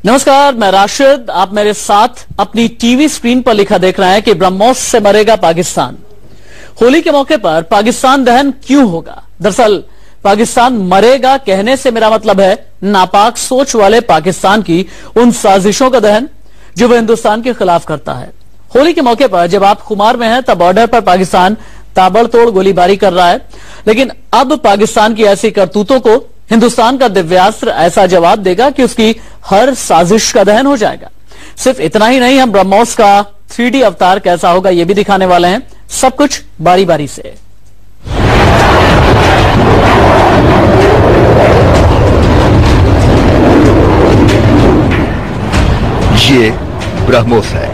नमस्कार, मैं राशिद। आप मेरे साथ अपनी टीवी स्क्रीन पर लिखा देख रहे हैं कि ब्रह्मोस से मरेगा पाकिस्तान। होली के मौके पर पाकिस्तान दहन क्यों होगा? दरअसल पाकिस्तान मरेगा कहने से मेरा मतलब है नापाक सोच वाले पाकिस्तान की उन साजिशों का दहन जो वह हिंदुस्तान के खिलाफ करता है। होली के मौके पर जब आप खुमार में हैं तब बॉर्डर पर पाकिस्तान ताबड़तोड़ गोलीबारी कर रहा है, लेकिन अब पाकिस्तान की ऐसी करतूतों को हिंदुस्तान का दिव्यास्त्र ऐसा जवाब देगा कि उसकी हर साजिश का दहन हो जाएगा। सिर्फ इतना ही नहीं, हम ब्रह्मोस का 3D अवतार कैसा होगा यह भी दिखाने वाले हैं। सब कुछ बारी बारी से। ये ब्रह्मोस है।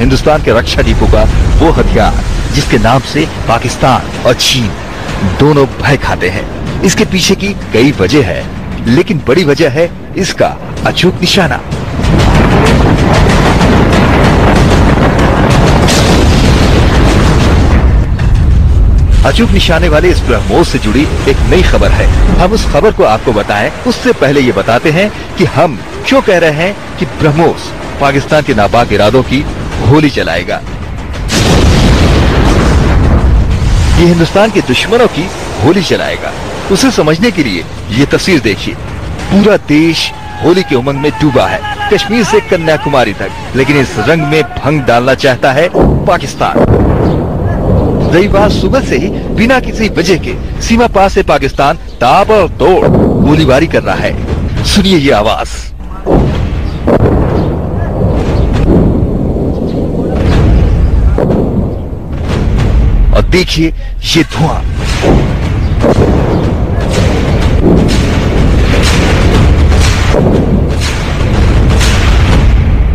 हिंदुस्तान के रक्षा डिपो का वो हथियार जिसके नाम से पाकिस्तान और चीन दोनों भय खाते हैं। इसके पीछे की कई वजह है, लेकिन बड़ी वजह है इसका अचूक निशाना। अचूक निशाने वाले इस ब्रह्मोस से जुड़ी एक नई खबर है। हम उस खबर को आपको बताएं उससे पहले ये बताते हैं कि हम क्यों कह रहे हैं कि ब्रह्मोस पाकिस्तान के नापाक इरादों की होली जलाएगा। ये हिंदुस्तान के दुश्मनों की होली जलाएगा। उसे समझने के लिए ये तस्वीर देखिए। पूरा देश होली के उमंग में डूबा है, कश्मीर से कन्याकुमारी तक। लेकिन इस रंग में भंग डालना चाहता है पाकिस्तान। रविवार सुबह से ही बिना किसी वजह के सीमा पार से पाकिस्तान ताबड़तोड़ गोलीबारी कर रहा है। सुनिए ये आवाज। और देखिए ये धुआं।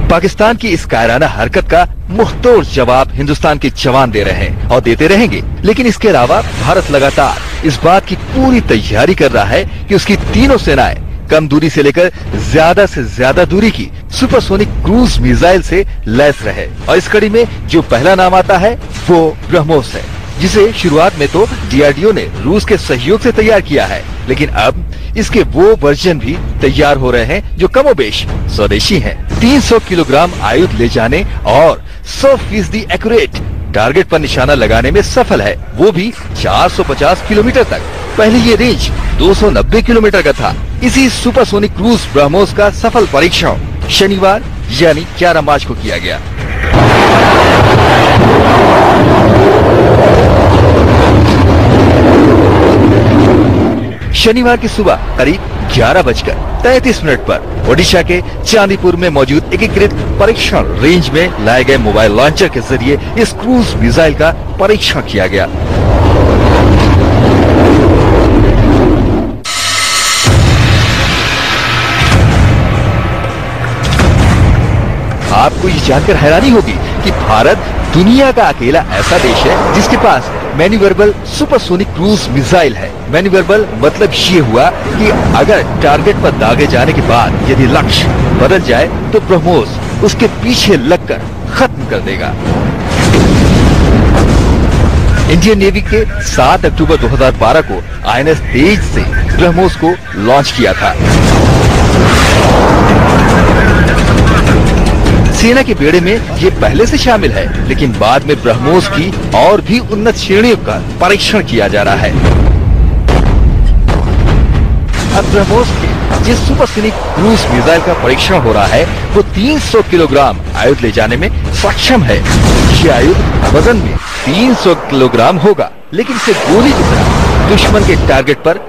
पाकिस्तान की इस कायराना हरकत का मुंहतोड़ जवाब हिंदुस्तान के जवान दे रहे हैं और देते रहेंगे। लेकिन इसके अलावा भारत लगातार इस बात की पूरी तैयारी कर रहा है कि उसकी तीनों सेनाएं कम दूरी से लेकर ज्यादा से ज्यादा दूरी की सुपरसोनिक क्रूज मिसाइल से लैस रहे। और इस कड़ी में जो पहला नाम आता है वो ब्रह्मोस है, जिसे शुरुआत में तो DRDO ने रूस के सहयोग से तैयार किया है, लेकिन अब इसके वो वर्जन भी तैयार हो रहे हैं जो कमोबेश स्वदेशी हैं। 300 किलोग्राम आयुध ले जाने और 100% एक्यूरेट टारगेट पर निशाना लगाने में सफल है, वो भी 450 किलोमीटर तक। पहले ये रेंज 290 किलोमीटर का था। इसी सुपरसोनिक क्रूज ब्रह्मोस का सफल परीक्षण शनिवार यानी 11 मार्च को किया गया। शनिवार की सुबह करीब 11:33 पर ओडिशा के चांदीपुर में मौजूद एकीकृत परीक्षण रेंज में लाए गए मोबाइल लॉन्चर के जरिए इस क्रूज मिसाइल का परीक्षण किया गया। आपको ये जानकर हैरानी होगी कि भारत दुनिया का अकेला ऐसा देश है जिसके पास मैन्यूवरेबल सुपरसोनिक क्रूज मिसाइल है। मैन्यूवरेबल मतलब ये हुआ कि अगर टारगेट पर दागे जाने के बाद यदि लक्ष्य बदल जाए तो ब्रह्मोस उसके पीछे लगकर खत्म कर देगा। इंडियन नेवी के 7 अक्टूबर 2012 को INS तेज से ब्रह्मोस को लॉन्च किया था। सेना के बेड़े में ये पहले से शामिल है, लेकिन बाद में ब्रह्मोस की और भी उन्नत श्रेणियों का परीक्षण किया जा रहा है। अब ब्रह्मोस के जिस सुपरसोनिक क्रूज मिसाइल का परीक्षण हो रहा है वो 300 किलोग्राम आयुध ले जाने में सक्षम है। ये आयुध वजन में 300 किलोग्राम होगा, लेकिन इसे गोली की तरह दुश्मन के टारगेट पर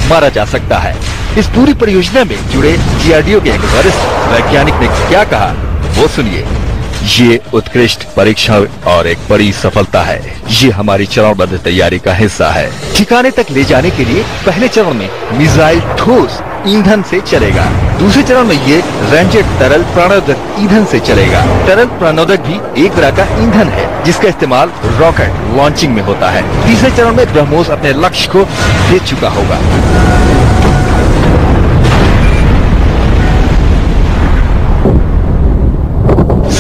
मारा जा सकता है। इस पूरी परियोजना में जुड़े DRDO के एक वरिष्ठ वैज्ञानिक ने क्या कहा वो सुनिए। ये उत्कृष्ट परीक्षण और एक बड़ी सफलता है। ये हमारी चरणबद्ध तैयारी का हिस्सा है। ठिकाने तक ले जाने के लिए पहले चरण में मिसाइल ठोस ईंधन से चलेगा। दूसरे चरण में ये रेंजेड तरल प्राणोदक ईंधन से चलेगा। तरल प्राणोदक भी एक तरह का ईंधन है जिसका इस्तेमाल रॉकेट लॉन्चिंग में होता है। तीसरे चरण में ब्रह्मोस अपने लक्ष्य को भेज चुका होगा।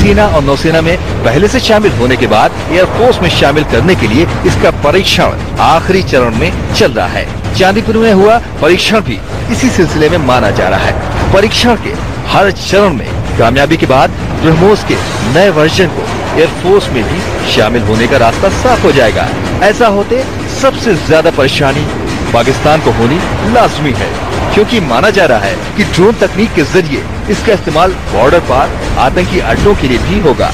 सेना और नौसेना में पहले से शामिल होने के बाद एयरफोर्स में शामिल करने के लिए इसका परीक्षण आखिरी चरण में चल रहा है। चांदीपुर में हुआ परीक्षण भी इसी सिलसिले में माना जा रहा है। परीक्षण के हर चरण में कामयाबी के बाद ब्रह्मोस के नए वर्जन को एयरफोर्स में भी शामिल होने का रास्ता साफ हो जाएगा। ऐसा होते सबसे ज्यादा परेशानी पाकिस्तान को होनी लाजमी है, क्योंकि माना जा रहा है कि ड्रोन तकनीक के जरिए इसका इस्तेमाल बॉर्डर पार आतंकी अड्डों के लिए भी होगा।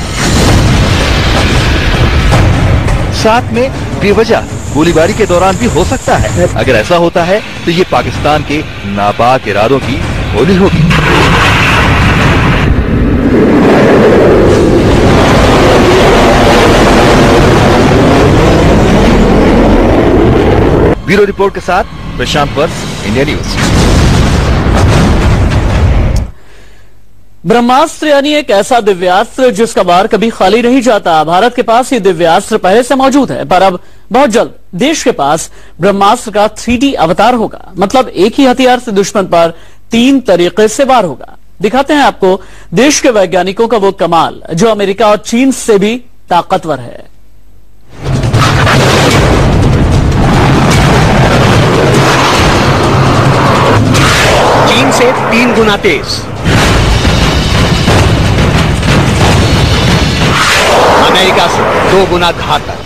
साथ में बेवजह गोलीबारी के दौरान भी हो सकता है। अगर ऐसा होता है तो ये पाकिस्तान के नापाक इरादों की होली होगी। ब्यूरो रिपोर्ट के साथ प्रशांत वर्ष, इंडिया न्यूज। ब्रह्मास्त्र यानी एक ऐसा दिव्यास्त्र जिसका बार कभी खाली नहीं जाता। भारत के पास ये दिव्यास्त्र पहले से मौजूद है, पर अब बहुत जल्द देश के पास ब्रह्मास्त्र का 3D अवतार होगा। मतलब एक ही हथियार से दुश्मन पर 3 तरीके से वार होगा। दिखाते हैं आपको देश के वैज्ञानिकों का वो कमाल जो अमेरिका और चीन से भी ताकतवर है। चीन से 3 गुना तेज, अमेरिका से 2 गुना घातक।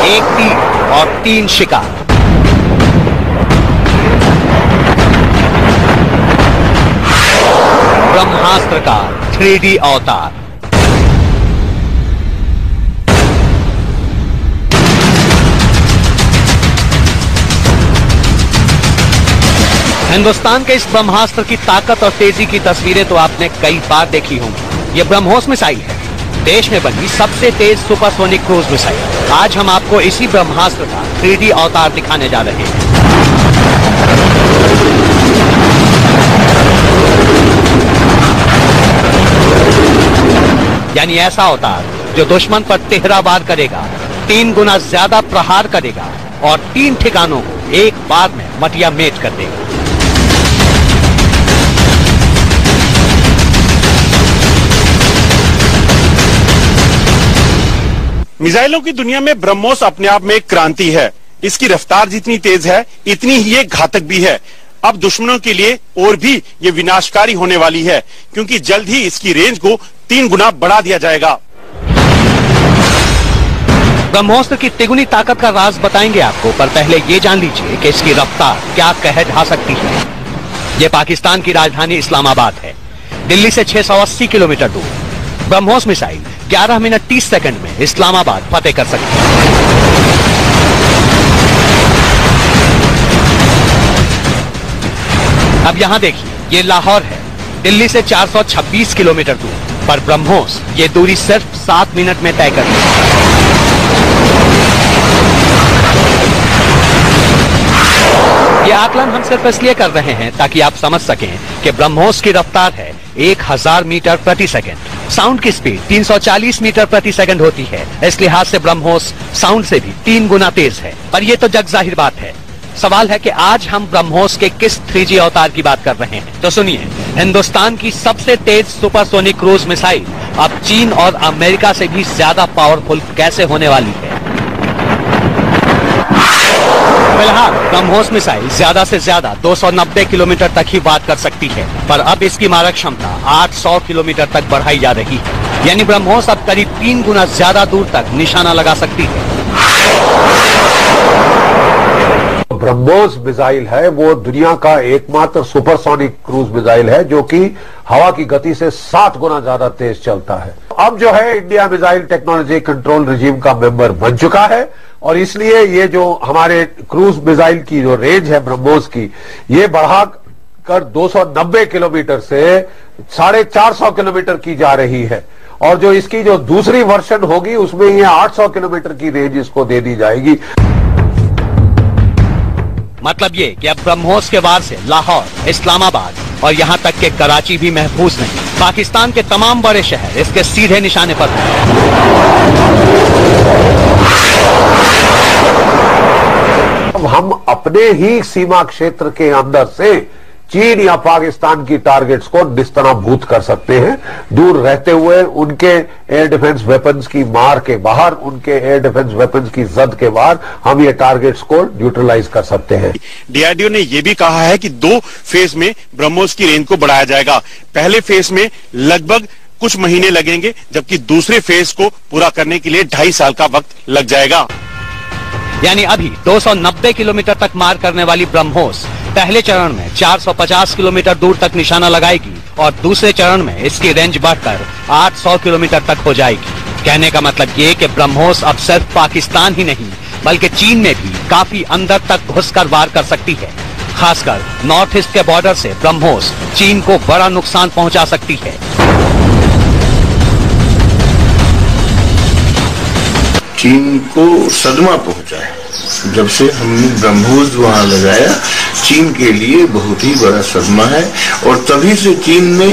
एक तीर और 3 शिकार। ब्रह्मास्त्र का 3D अवतार। हिंदुस्तान के इस ब्रह्मास्त्र की ताकत और तेजी की तस्वीरें तो आपने कई बार देखी होंगी। ये ब्रह्मोस मिसाइल है, देश में बनी सबसे तेज सुपरसोनिक क्रूज मिसाइल। आज हम आपको इसी ब्रह्मास्त्र का 3D अवतार दिखाने जा रहे हैं। यानी ऐसा अवतार जो दुश्मन पर तिहरा वार करेगा, 3 गुना ज्यादा प्रहार करेगा और 3 ठिकानों को एक बार में मटिया मेट कर देगा। मिसाइलों की दुनिया में ब्रह्मोस अपने आप में एक क्रांति है। इसकी रफ्तार जितनी तेज है, इतनी ही ये घातक भी है। अब दुश्मनों के लिए और भी ये विनाशकारी होने वाली है, क्योंकि जल्द ही इसकी रेंज को 3 गुना बढ़ा दिया जाएगा। ब्रह्मोस्त्र की तिगुनी ताकत का राज बताएंगे आपको, पर पहले ये जान लीजिए कि इसकी रफ्तार क्या कह ढा सकती है। ये पाकिस्तान की राजधानी इस्लामाबाद है, दिल्ली से 680 किलोमीटर दूर। ब्रह्मोस मिसाइल 11 मिनट 30 सेकंड में इस्लामाबाद फतेह कर सकती है। अब यहां देखिए, ये लाहौर है, दिल्ली से 426 किलोमीटर दूर, पर ब्रह्मोस ये दूरी सिर्फ 7 मिनट में तय करती है। ये आकलन हम सिर्फ इसलिए कर रहे हैं ताकि आप समझ सकें कि ब्रह्मोस की रफ्तार है 1000 मीटर प्रति सेकंड। साउंड की स्पीड 340 मीटर प्रति सेकंड होती है। इस लिहाज से ब्रह्मोस साउंड से भी 3 गुना तेज है। पर यह तो जग जाहिर बात है। सवाल है कि आज हम ब्रह्मोस के किस 3G अवतार की बात कर रहे हैं। तो सुनिए, हिंदुस्तान की सबसे तेज सुपरसोनिक क्रूज मिसाइल अब चीन और अमेरिका से भी ज्यादा पावरफुल कैसे होने वाली है। फिलहाल ब्रह्मोस मिसाइल ज्यादा से ज्यादा 290 किलोमीटर तक ही वार कर सकती है, पर अब इसकी मारक क्षमता 800 किलोमीटर तक बढ़ाई जा रही है। यानी ब्रह्मोस अब करीब 3 गुना ज्यादा दूर तक निशाना लगा सकती है। ब्रह्मोस मिसाइल है वो दुनिया का एकमात्र सुपरसोनिक क्रूज मिसाइल है जो कि हवा की गति से 7 गुना ज्यादा तेज चलता है। अब जो है India missile technology control regime का मेंबर बन चुका है और इसलिए ये जो हमारे क्रूज मिसाइल की जो रेंज है ब्रह्मोस की, ये बढ़ाकर 290 किलोमीटर से 450 किलोमीटर की जा रही है और जो इसकी जो दूसरी वर्षन होगी उसमें ये 800 किलोमीटर की रेंज इसको दे दी जाएगी। मतलब ये कि अब ब्रह्मोस के वार से लाहौर, इस्लामाबाद और यहाँ तक के कराची भी महफूज नहीं। पाकिस्तान के तमाम बड़े शहर इसके सीधे निशाने पर हैं। अब हम अपने ही सीमा क्षेत्र के अंदर से चीन या पाकिस्तान की टारगेट्स को निस्तनाबूत कर सकते हैं, दूर रहते हुए उनके एयर डिफेंस वेपन्स की मार के बाहर, उनके एयर डिफेंस वेपन्स की जद के बाहर हम ये टारगेट्स को न्यूट्रलाइज कर सकते हैं। डीआरडीओ ने यह भी कहा है कि 2 फेज में ब्रह्मोस की रेंज को बढ़ाया जाएगा। पहले फेज में लगभग कुछ महीने लगेंगे, जबकि दूसरे फेज को पूरा करने के लिए 2.5 साल का वक्त लग जाएगा। यानी अभी 290 किलोमीटर तक मार करने वाली ब्रह्मोस पहले चरण में 450 किलोमीटर दूर तक निशाना लगाएगी और दूसरे चरण में इसकी रेंज बढ़कर 800 किलोमीटर तक हो जाएगी। कहने का मतलब ये कि ब्रह्मोस अब सिर्फ पाकिस्तान ही नहीं बल्कि चीन में भी काफी अंदर तक घुसकर वार कर सकती है। खासकर नॉर्थ ईस्ट के बॉर्डर से ब्रह्मोस चीन को बड़ा नुकसान पहुंचा सकती है। चीन को सदमा पहुंचा है। जब से हमने ब्रह्मोस वहां लगाया, चीन के लिए बहुत ही बड़ा सदमा है और तभी से चीन ने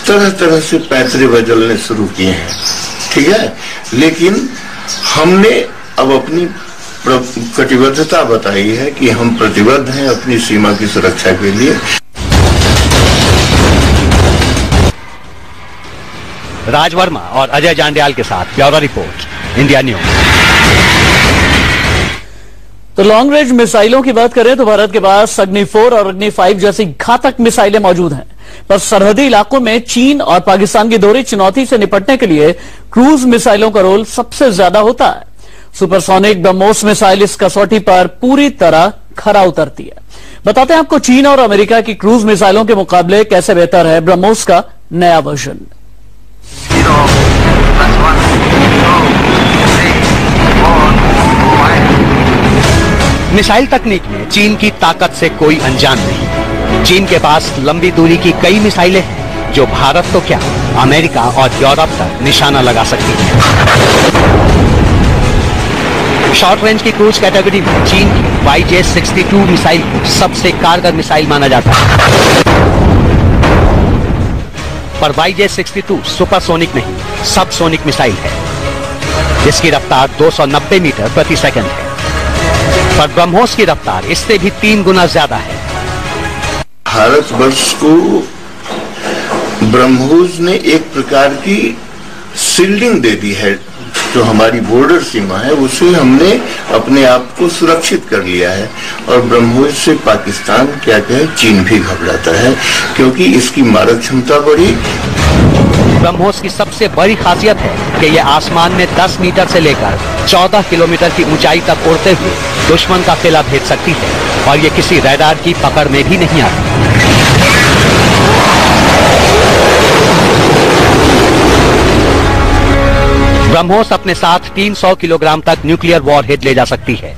तरह तरह से पैतरे बदलने शुरू किए हैं, ठीक है। लेकिन हमने अब अपनी कटिबद्धता बताई है कि हम प्रतिबद्ध हैं अपनी सीमा की सुरक्षा के लिए। राज वर्मा और अजय जांडियाल के साथ ब्यूरो रिपोर्ट, इंडिया न्यूज। तो लॉन्ग रेंज मिसाइलों की बात करें तो भारत के पास अग्नि 4 और अग्नि 5 जैसी घातक मिसाइलें मौजूद हैं, पर सरहदी इलाकों में चीन और पाकिस्तान की दोहरी चुनौती से निपटने के लिए क्रूज मिसाइलों का रोल सबसे ज्यादा होता है। सुपरसोनिक ब्रह्मोस मिसाइल इस कसौटी पर पूरी तरह खरा उतरती है। बताते हैं आपको चीन और अमेरिका की क्रूज मिसाइलों के मुकाबले कैसे बेहतर है ब्रह्मोस का नया वर्जन। मिसाइल तकनीक में चीन की ताकत से कोई अनजान नहीं। चीन के पास लंबी दूरी की कई मिसाइलें हैं जो भारत तो क्या अमेरिका और यूरोप तक निशाना लगा सकती हैं। शॉर्ट रेंज की क्रूज कैटेगरी में चीन की YJ-62 मिसाइल को सबसे कारगर मिसाइल माना जाता है, पर YJ-62 सुपरसोनिक नहीं सबसोनिक मिसाइल है जिसकी रफ्तार 290 मीटर प्रति सेकंड है, पर ब्रह्मोस की रफ्तार इससे भी 3 गुना ज्यादा है। भारतवर्ष को ब्रह्मोस ने एक प्रकार की सील्डिंग दे दी है। जो हमारी बॉर्डर सीमा है उसे हमने अपने आप को सुरक्षित कर लिया है और ब्रह्मोस से पाकिस्तान क्या कहे चीन भी घबराता है क्योंकि इसकी मारक क्षमता बढ़ी। ब्रह्मोस की सबसे बड़ी खासियत है कि यह आसमान में 10 मीटर से लेकर 14 किलोमीटर की ऊंचाई तक उड़ते हुए दुश्मन का किला भेद सकती है और यह किसी रडार की पकड़ में भी नहीं आती। ब्रह्मोस अपने साथ 300 किलोग्राम तक न्यूक्लियर वॉरहेड ले जा सकती है।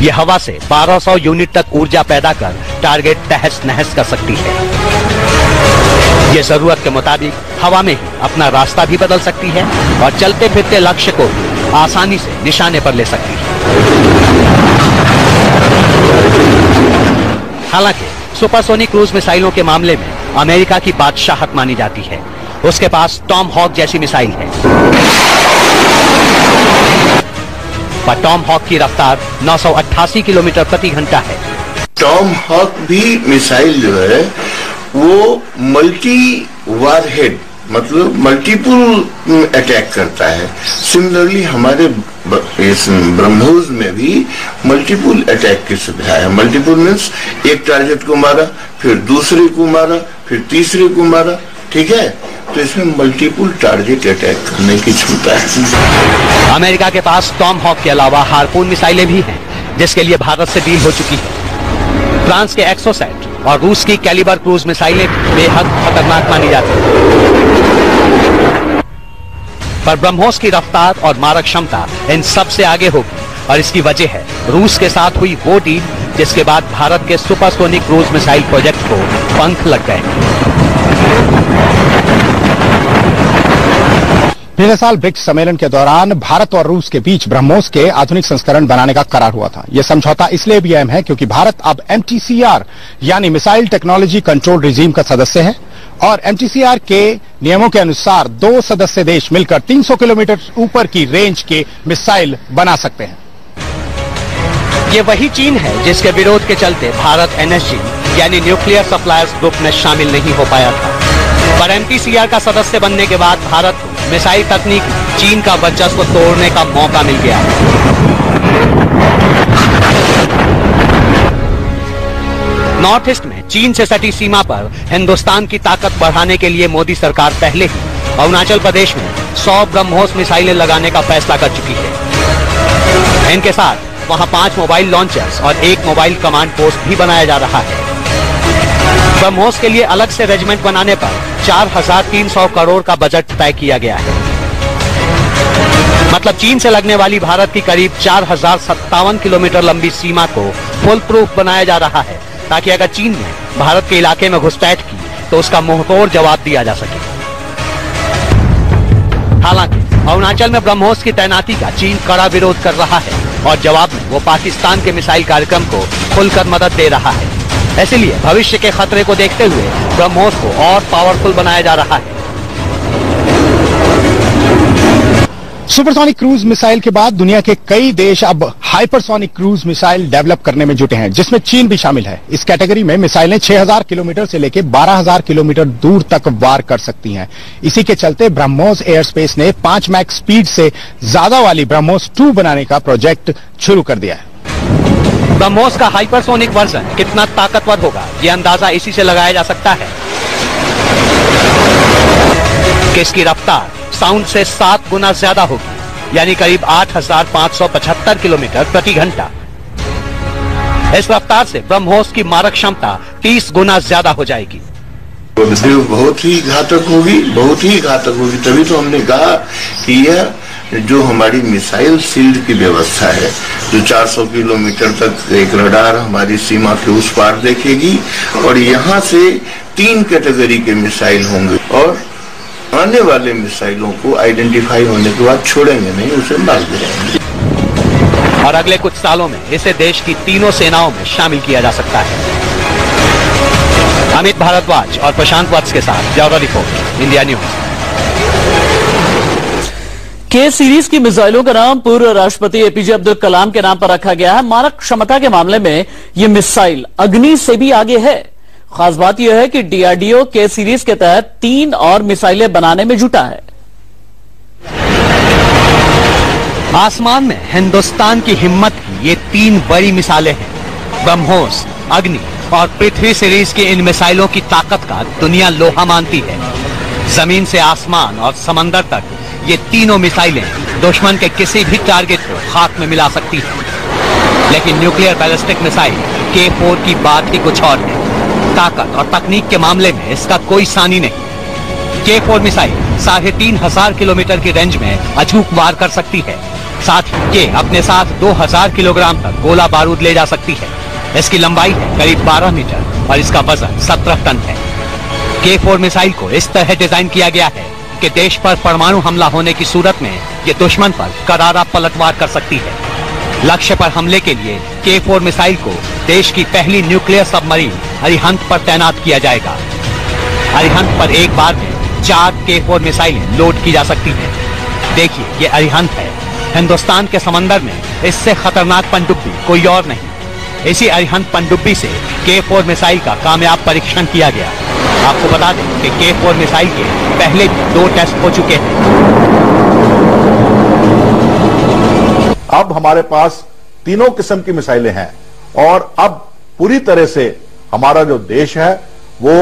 यह हवा से 1200 यूनिट तक ऊर्जा पैदा कर टारगेट तहस नहस कर सकती है। यह जरूरत के मुताबिक हवा में ही अपना रास्ता भी बदल सकती है और चलते फिरते लक्ष्य को आसानी से निशाने पर ले सकती है। हालांकि सुपरसोनिक क्रूज मिसाइलों के मामले में अमेरिका की बादशाहत मानी जाती है। उसके पास टॉम हॉक जैसी मिसाइल है, पर टॉम हॉक की रफ्तार 988 किलोमीटर प्रति घंटा है। टॉम हॉक भी मिसाइल जो है वो मल्टी वारहेड मतलब मल्टीपल अटैक करता है। सिमिलरली हमारे इस ब्रह्मोस में भी मल्टीपल अटैक की सुविधा है। मल्टीपल मीन्स एक टारगेट को मारा, फिर दूसरे को मारा, फिर तीसरे को मारा, ठीक है। तो इसमें मल्टीपल टारगेट अटैक करने की क्षमता है। अमेरिका के पास टॉम हॉक के अलावा हार्पून मिसाइलें भी हैं जिसके लिए भारत से डील हो चुकी है। फ्रांस के एक्सोसेट और रूस की कैलिबर क्रूज मिसाइलें बेहद खतरनाक मानी जाती हैं, पर ब्रह्मोस की रफ्तार और मारक क्षमता इन सब से आगे होगी और इसकी वजह है रूस के साथ हुई वो डील जिसके बाद भारत के सुपरसोनिक क्रूज मिसाइल प्रोजेक्ट को पंख लग गए। पिछले साल ब्रिक्स सम्मेलन के दौरान भारत और रूस के बीच ब्रह्मोस के आधुनिक संस्करण बनाने का करार हुआ था। यह समझौता इसलिए भी अहम है क्योंकि भारत अब MTCR यानी मिसाइल टेक्नोलॉजी कंट्रोल रिजीम का सदस्य है और MTCR के नियमों के अनुसार 2 सदस्य देश मिलकर 300 किलोमीटर ऊपर की रेंज के मिसाइल बना सकते हैं। ये वही चीन है जिसके विरोध के चलते भारत एनएसजी यानी न्यूक्लियर सप्लायर्स ग्रुप में शामिल नहीं हो पाया था। पर एमटीसीआर का सदस्य बनने के बाद भारत को मिसाइल तकनीक में चीन का वर्चस्व तोड़ने का मौका मिल गया है। नॉर्थ ईस्ट में चीन से सटी सीमा पर हिंदुस्तान की ताकत बढ़ाने के लिए मोदी सरकार पहले ही अरुणाचल प्रदेश में 100 ब्रह्मोस मिसाइलें लगाने का फैसला कर चुकी है। इनके साथ वहां 5 मोबाइल लॉन्चर्स और 1 मोबाइल कमांड पोस्ट भी बनाया जा रहा है। ब्रह्मोस के लिए अलग से रेजिमेंट बनाने पर 4,300 करोड़ का बजट तय किया गया है। मतलब चीन से लगने वाली भारत की करीब 4,057 किलोमीटर लंबी सीमा को फुल प्रूफ बनाया जा रहा है, ताकि अगर चीन ने भारत के इलाके में घुसपैठ की तो उसका मुंहतोड़ जवाब दिया जा सके। हालांकि अरुणाचल में ब्रह्मोस की तैनाती का चीन कड़ा विरोध कर रहा है और जवाब में वो पाकिस्तान के मिसाइल कार्यक्रम को खुलकर मदद दे रहा है। इसलिए भविष्य के खतरे को देखते हुए ब्रह्मोस को और पावरफुल बनाया जा रहा है। सुपरसोनिक क्रूज मिसाइल के बाद दुनिया के कई देश अब हाइपरसोनिक क्रूज मिसाइल डेवलप करने में जुटे हैं, जिसमें चीन भी शामिल है। इस कैटेगरी में मिसाइलें 6,000 किलोमीटर से लेकर 12,000 किलोमीटर दूर तक वार कर सकती हैं। इसी के चलते ब्रह्मोस एयरस्पेस ने 5 मैक स्पीड से ज्यादा वाली ब्रह्मोस 2 बनाने का प्रोजेक्ट शुरू कर दिया है। ब्रह्मोस का हाइपरसोनिक वर्जन कितना ताकतवर होगा, ये अंदाजा इसी से लगाया जा सकता है कि इसकी रफ्तार साउंड से 7 गुना ज्यादा होगी, यानी करीब 8,575 किलोमीटर प्रति घंटा। इस रफ्तार से ब्रह्मोस की मारक क्षमता 30 गुना ज्यादा हो जाएगी। बहुत ही घातक होगी, बहुत ही घातक होगी। तभी तो हमने कहा कि यह जो हमारी मिसाइल शील्ड की व्यवस्था है, जो 400 किलोमीटर तक एक रडार हमारी सीमा के उस पार देखेगी, और यहाँ से 3 कैटेगरी के मिसाइल होंगे और आने वाले मिसाइलों को आइडेंटिफाई होने के बाद छोड़ेंगे नहीं, उसे मार देंगे। और अगले कुछ सालों में इसे देश की तीनों सेनाओं में शामिल किया जा सकता है। अमित भारद्वाज और प्रशांत वत्स के साथ ब्यूरो रिपोर्ट, इंडिया न्यूज। के सीरीज की मिसाइलों का नाम पूर्व राष्ट्रपति एपीजे अब्दुल कलाम के नाम पर रखा गया है। मारक क्षमता के मामले में यह मिसाइल अग्नि से भी आगे है। खास बात यह है कि डीआरडीओ के सीरीज के तहत 3 और मिसाइलें बनाने में जुटा है। आसमान में हिंदुस्तान की हिम्मत की ये 3 बड़ी मिसाइलें हैं। ब्रह्मोस, अग्नि और पृथ्वी सीरीज की इन मिसाइलों की ताकत का दुनिया लोहा मानती है। जमीन से आसमान और समंदर तक ये तीनों मिसाइलें दुश्मन के किसी भी टारगेट को खाक में मिला सकती हैं। लेकिन न्यूक्लियर बैलिस्टिक मिसाइल K4 की बात ही कुछ और है। ताकत और तकनीक के मामले में इसका कोई सानी नहीं। K4 मिसाइल 3,500 किलोमीटर की रेंज में अचूक वार कर सकती है। साथ ही ये अपने साथ 2,000 किलोग्राम तक गोला बारूद ले जा सकती है। इसकी लंबाई है करीब 12 मीटर और इसका वजन 17 टन है। K4 मिसाइल को इस तरह डिजाइन किया गया है कि देश पर परमाणु हमला होने की सूरत में ये दुश्मन पर करारा पलटवार कर सकती है। लक्ष्य पर हमले के लिए K4 मिसाइल को देश की पहली न्यूक्लियर सबमरीन अरिहंत पर तैनात किया जाएगा। अरिहंत पर एक बार में 4 K4 मिसाइलें लोड की जा सकती हैं। देखिए, ये अरिहंत है। हिंदुस्तान के समंदर में इससे खतरनाक पनडुब्बी कोई और नहीं। इसी अरिहंत पनडुब्बी से K4 मिसाइल का कामयाब परीक्षण किया गया। आपको बता दें कि K4 मिसाइल के पहले भी 2 टेस्ट हो चुके हैं। अब हमारे पास तीनों किस्म की मिसाइलें हैं और अब पूरी तरह से हमारा जो देश है वो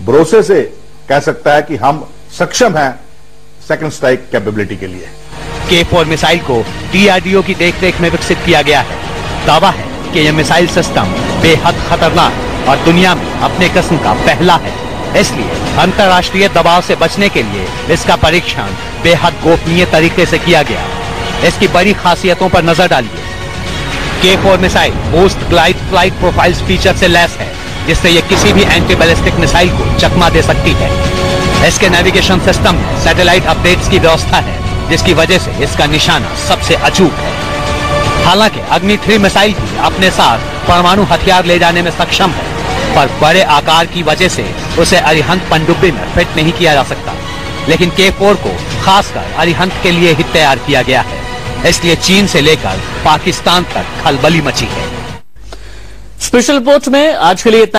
भरोसे से कह सकता है कि हम सक्षम हैं सेकंड स्ट्राइक कैपेबिलिटी के लिए। K4 मिसाइल को डीआरडीओ की देखरेख में विकसित किया गया है। दावा है कि यह मिसाइल सिस्टम बेहद खतरनाक और दुनिया में अपने किस्म का पहला है। इसलिए अंतर्राष्ट्रीय दबाव से बचने के लिए इसका परीक्षण बेहद गोपनीय तरीके से किया गया। इसकी बड़ी खासियतों पर नजर डालिए। K4 missile post glide flight profiles feature से लैस है, जिससे यह किसी भी एंटी बैलिस्टिक मिसाइल को चकमा दे सकती है। इसके नेविगेशन सिस्टम में सैटेलाइट अपडेट्स की व्यवस्था है, जिसकी वजह से इसका निशाना सबसे अचूक है। हालांकि अग्नि 3 मिसाइल भी अपने साथ परमाणु हथियार ले जाने में सक्षम है, पर बड़े आकार की वजह से उसे अरिहंत पनडुब्बी में फिट नहीं किया जा सकता। लेकिन K4 को खासकर अरिहंत के लिए ही तैयार किया गया है। इसलिए चीन से लेकर पाकिस्तान तक खलबली मची है। स्पेशल रिपोर्ट में आज के लिए इतना।